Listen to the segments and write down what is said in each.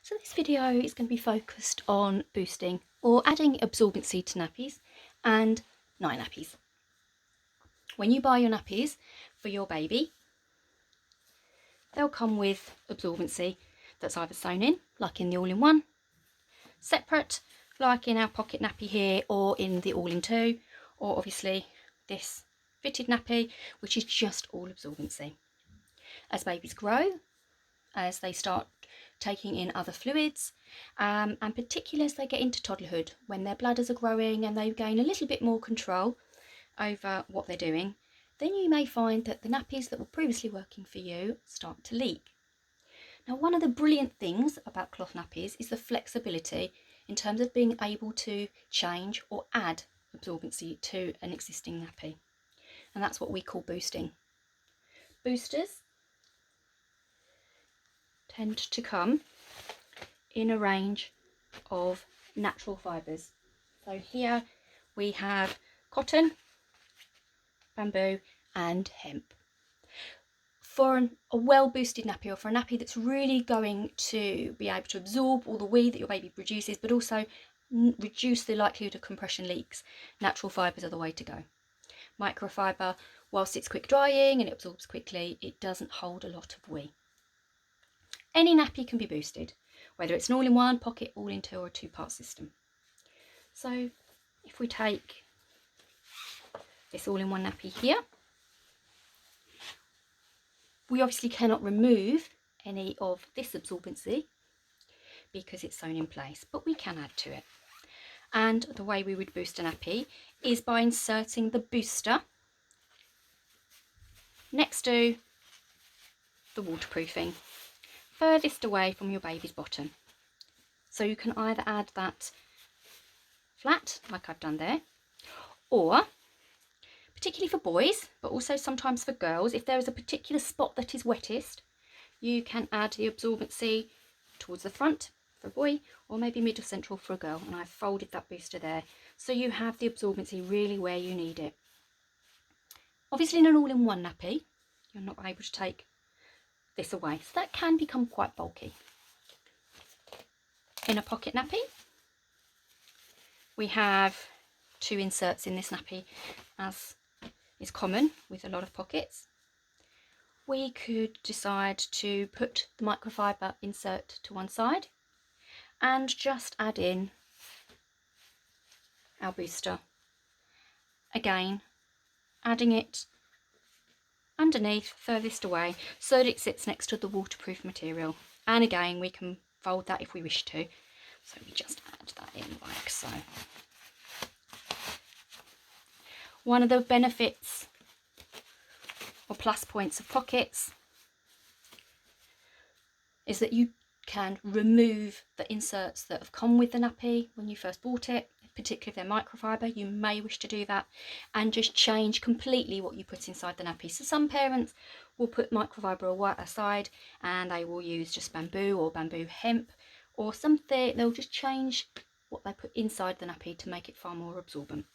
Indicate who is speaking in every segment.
Speaker 1: So this video is going to be focused on boosting or adding absorbency to nappies and night nappies. When you buy your nappies for your baby, they'll come with absorbency that's either sewn in, like in the all-in-one, separate, like in our pocket nappy here, or in the all-in-two, or obviously this fitted nappy, which is just all absorbency. As babies grow, as they start taking in other fluids, and particularly as they get into toddlerhood, when their bladders are growing and they gain a little bit more control over what they're doing, then you may find that the nappies that were previously working for you start to leak. Now, one of the brilliant things about cloth nappies is the flexibility in terms of being able to change or add absorbency to an existing nappy, and that's what we call boosting. Boosters tend to come in a range of natural fibres. So here we have cotton, bamboo and hemp. For a well boosted nappy, or for a nappy that's really going to be able to absorb all the wee that your baby produces, but also reduce the likelihood of compression leaks, natural fibres are the way to go. Microfibre, whilst it's quick drying and it absorbs quickly, it doesn't hold a lot of wee. Any nappy can be boosted, whether it's an all-in-one, pocket, all-in-two or a two-part system. So if we take this all-in-one nappy here, we obviously cannot remove any of this absorbency because it's sewn in place, but we can add to it. And the way we would boost a nappy is by inserting the booster next to the waterproofing, furthest away from your baby's bottom. So you can either add that flat, like I've done there, or particularly for boys, but also sometimes for girls, if there is a particular spot that is wettest, you can add the absorbency towards the front for a boy, or maybe mid or central for a girl, and I've folded that booster there, so you have the absorbency really where you need it. Obviously in an all-in-one nappy, you're not able to take this away, so that can become quite bulky. In a pocket nappy, we have two inserts in this nappy, as is common with a lot of pockets. We could decide to put the microfibre insert to one side and just add in our booster. Again, adding it underneath, furthest away, so that it sits next to the waterproof material. And again, we can fold that if we wish to. So we just add that in like so. One of the benefits or plus points of pockets is that you can remove the inserts that have come with the nappy when you first bought it, particularly if they're microfibre. You may wish to do that and just change completely what you put inside the nappy. So some parents will put microfibre aside and they will use just bamboo or bamboo hemp or something. They'll just change what they put inside the nappy to make it far more absorbent.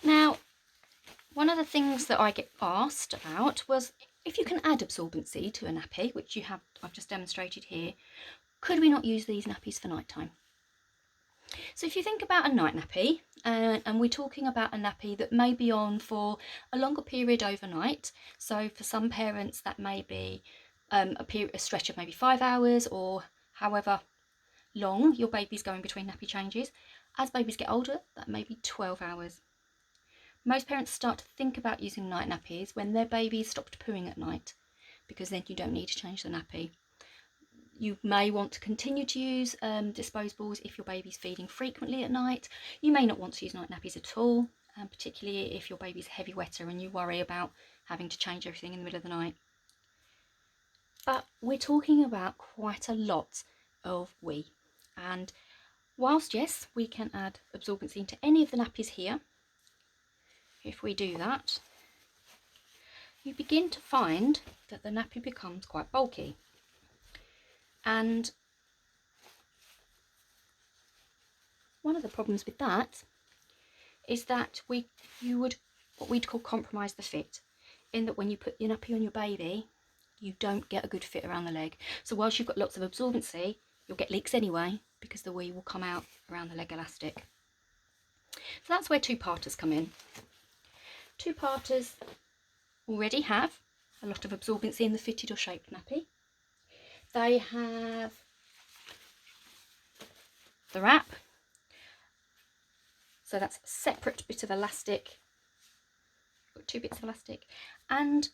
Speaker 1: Now, one of the things that I get asked about was if you can add absorbency to a nappy, which I've just demonstrated here, could we not use these nappies for night time? So if you think about a night nappy, and we're talking about a nappy that may be on for a longer period overnight, so for some parents that may be a stretch of maybe 5 hours or however long your baby's going between nappy changes. As babies get older, that may be 12 hours. Most parents start to think about using night nappies when their babies stopped pooing at night, because then you don't need to change the nappy. You may want to continue to use disposables if your baby's feeding frequently at night. You may not want to use night nappies at all, particularly if your baby's a heavy wetter and you worry about having to change everything in the middle of the night. But we're talking about quite a lot of wee, and whilst yes, we can add absorbency into any of the nappies here, if we do that, you begin to find that the nappy becomes quite bulky. And one of the problems with that is that you would what we'd call compromise the fit, in that when you put your nappy on your baby, you don't get a good fit around the leg. So whilst you've got lots of absorbency, you'll get leaks anyway because the wee will come out around the leg elastic. So that's where two-parters come in. Two-parters already have a lot of absorbency in the fitted or shaped nappy. They have the wrap, so that's a separate bit of elastic. Got two bits of elastic, and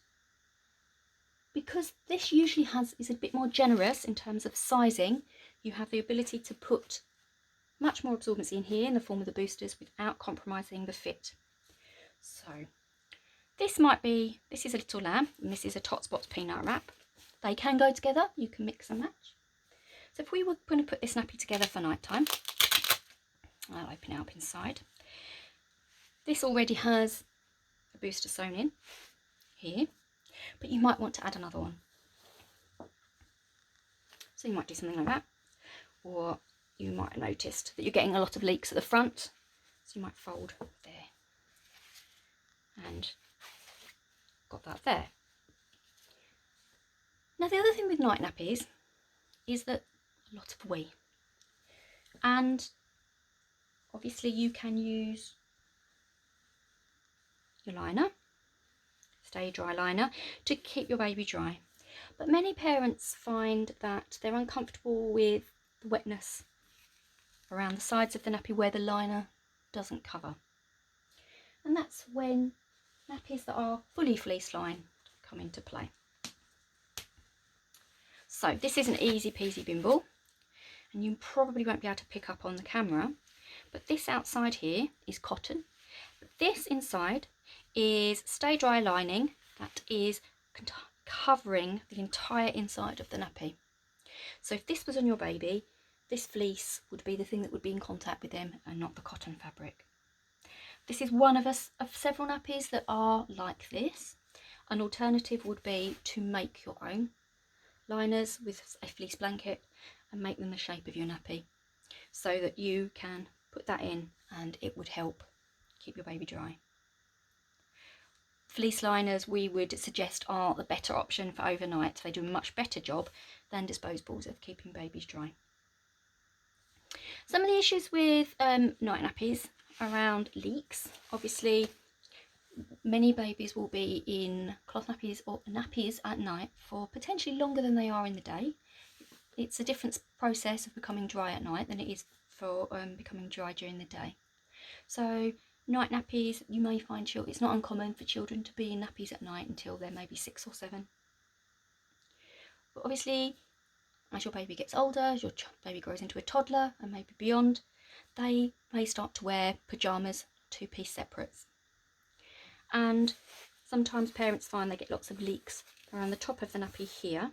Speaker 1: because this usually is a bit more generous in terms of sizing, you have the ability to put much more absorbency in here in the form of the boosters without compromising the fit. So this is a little lamb and this is a Tot Spots peanut wrap. They can go together, you can mix and match. So if we were going to put this nappy together for night time, I'll open it up inside. This already has a booster sewn in here, but you might want to add another one. So you might do something like that, or you might have noticed that you're getting a lot of leaks at the front, so you might fold there and got that there. Now the other thing with night nappies is that a lot of wee, and obviously you can use your liner, stay dry liner, to keep your baby dry, but many parents find that they're uncomfortable with the wetness around the sides of the nappy where the liner doesn't cover, and that's when nappies that are fully fleece lined come into play. So this is an easy peasy bimble, and you probably won't be able to pick up on the camera, but this outside here is cotton, but this inside is stay dry lining that is covering the entire inside of the nappy. So if this was on your baby, this fleece would be the thing that would be in contact with them and not the cotton fabric. This is one of several nappies that are like this. An alternative would be to make your own liners with a fleece blanket and make them the shape of your nappy, so that you can put that in and it would help keep your baby dry. Fleece liners, we would suggest, are the better option for overnight. They do a much better job than disposables of keeping babies dry. Some of the issues with night nappies around leaks, obviously many babies will be in cloth nappies or nappies at night for potentially longer than they are in the day. It's a different process of becoming dry at night than it is for becoming dry during the day. So night nappies, you may find it's not uncommon for children to be in nappies at night until they're maybe 6 or 7. But obviously, as your baby gets older, as your baby grows into a toddler and maybe beyond, they may start to wear pyjamas, two-piece separates. And sometimes parents find they get lots of leaks around the top of the nappy here.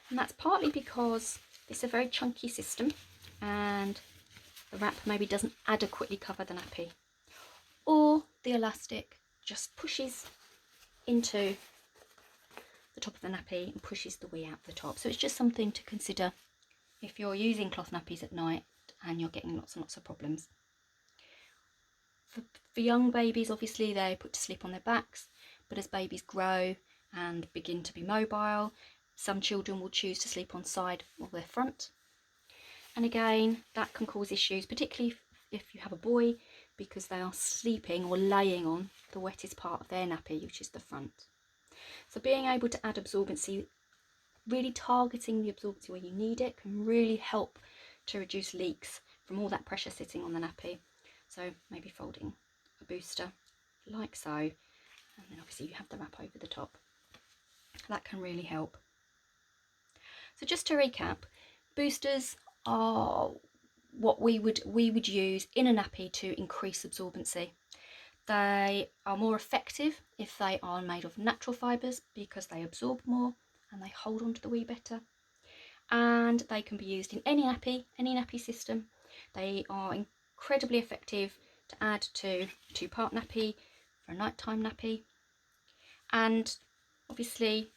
Speaker 1: And that's partly because it's a very chunky system and the wrap maybe doesn't adequately cover the nappy, or the elastic just pushes into the top of the nappy and pushes the wee out the top. So it's just something to consider if you're using cloth nappies at night and you're getting lots and lots of problems. For young babies, obviously they're put to sleep on their backs, but as babies grow and begin to be mobile, some children will choose to sleep on side or their front. And again, that can cause issues, particularly if you have a boy, because they are sleeping or laying on the wettest part of their nappy, which is the front. So being able to add absorbency, really targeting the absorbency where you need it, can really help to reduce leaks from all that pressure sitting on the nappy. So maybe folding a booster like so, and then obviously you have the wrap over the top. That can really help. So just to recap, boosters are what we would use in a nappy to increase absorbency. They are more effective if they are made of natural fibres because they absorb more and they hold on to the wee better. And they can be used in any nappy system. They are incredibly effective to add to a two-part nappy, for a nighttime nappy. And obviously,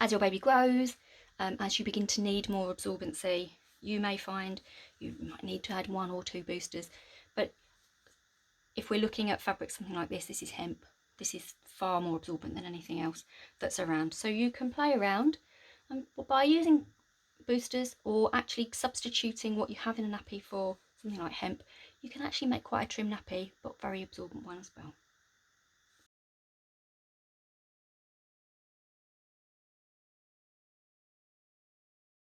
Speaker 1: as your baby grows, as you begin to need more absorbency, you may find you might need to add 1 or 2 boosters. But if we're looking at fabric, something like this is hemp, this is far more absorbent than anything else that's around. So you can play around, and by using boosters or actually substituting what you have in a nappy for something like hemp, you can actually make quite a trim nappy but very absorbent one as well.